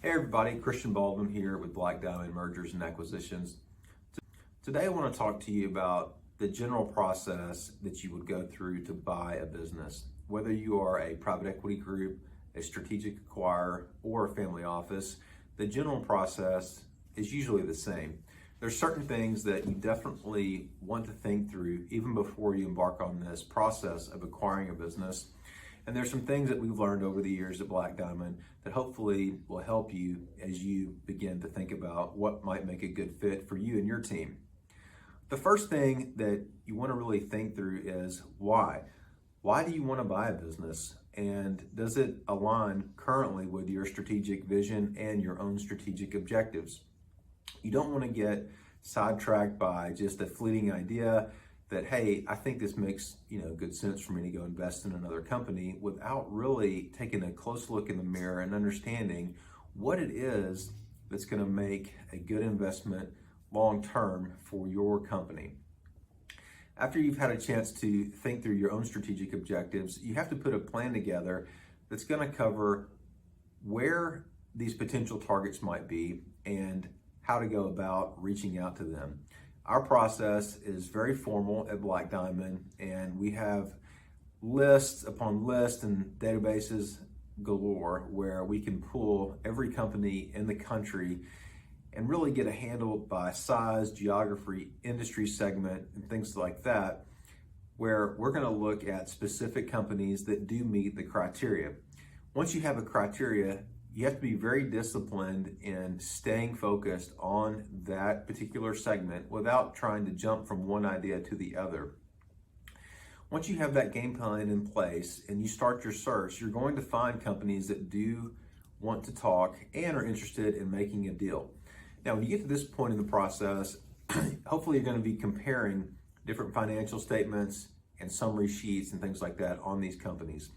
Hey everybody, Christian Baldwin here with Black Diamond Mergers and Acquisitions. Today I want to talk to you about the general process that you would go through to buy a business. Whether you are a private equity group, a strategic acquirer, or a family office, the general process is usually the same. There's certain things that you definitely want to think through even before you embark on this process of acquiring a business. And there's some things that we've learned over the years at Black Diamond that hopefully will help you as you begin to think about what might make a good fit for you and your team. The first thing that you want to really think through is why. Why do you want to buy a business? And does it align currently with your strategic vision and your own strategic objectives? You don't want to get sidetracked by just a fleeting idea that, hey, I think this makes good sense for me to go invest in another company without really taking a close look in the mirror and understanding what it is that's going to make a good investment long term for your company. After you've had a chance to think through your own strategic objectives, you have to put a plan together that's going to cover where these potential targets might be and how to go about reaching out to them. Our process is very formal at Black Diamond, and we have lists upon lists and databases galore where we can pull every company in the country and really get a handle by size, geography, industry segment, and things like that, where we're going to look at specific companies that do meet the criteria. Once you have a criteria, you have to be very disciplined in staying focused on that particular segment without trying to jump from one idea to the other. Once you have that game plan in place and you start your search, you're going to find companies that do want to talk and are interested in making a deal. Now, when you get to this point in the process, hopefully you're going to be comparing different financial statements and summary sheets and things like that on these companies.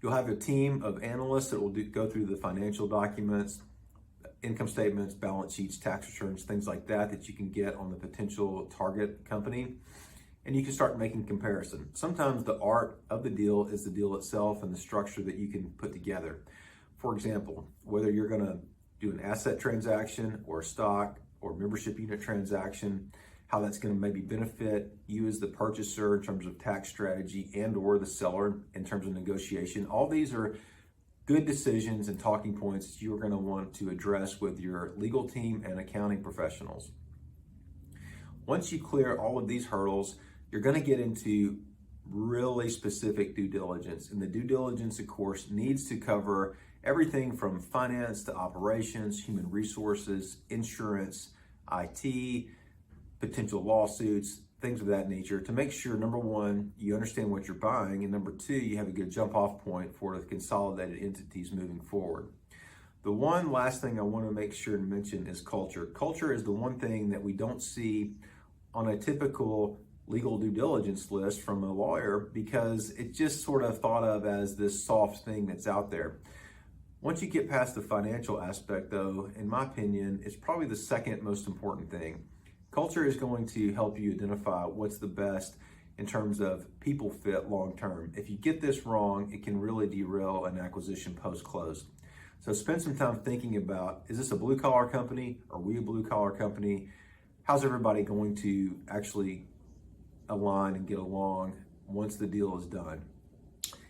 You'll have a team of analysts that will go through the financial documents, income statements, balance sheets, tax returns, things like that that you can get on the potential target company. And you can start making comparison. Sometimes the art of the deal is the deal itself and the structure that you can put together. For example, whether you're going to do an asset transaction or a stock or membership unit transaction, how that's going to maybe benefit you as the purchaser in terms of tax strategy and or the seller in terms of negotiation. All these are good decisions and talking points that you're going to want to address with your legal team and accounting professionals. Once you clear all of these hurdles, you're going to get into really specific due diligence. And the due diligence, of course, needs to cover everything from finance to operations, human resources, insurance, IT, potential lawsuits, things of that nature, to make sure, number one, you understand what you're buying, and number two, you have a good jump off point for the consolidated entities moving forward. The one last thing I want to make sure to mention is culture. Culture is the one thing that we don't see on a typical legal due diligence list from a lawyer because it's just sort of thought of as this soft thing that's out there. Once you get past the financial aspect, though, in my opinion, it's probably the second most important thing. Culture is going to help you identify what's the best in terms of people fit long term. If you get this wrong, it can really derail an acquisition post-close. So spend some time thinking about, is this a blue collar company? Are we a blue collar company? How's everybody going to actually align and get along once the deal is done?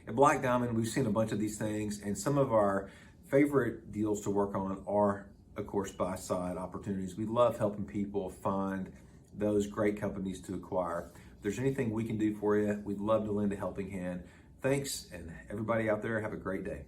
At Black Diamond, we've seen a bunch of these things, and some of our favorite deals to work on are, of course, buy-side opportunities. We love helping people find those great companies to acquire. If there's anything we can do for you, we'd love to lend a helping hand. Thanks, and everybody out there, have a great day.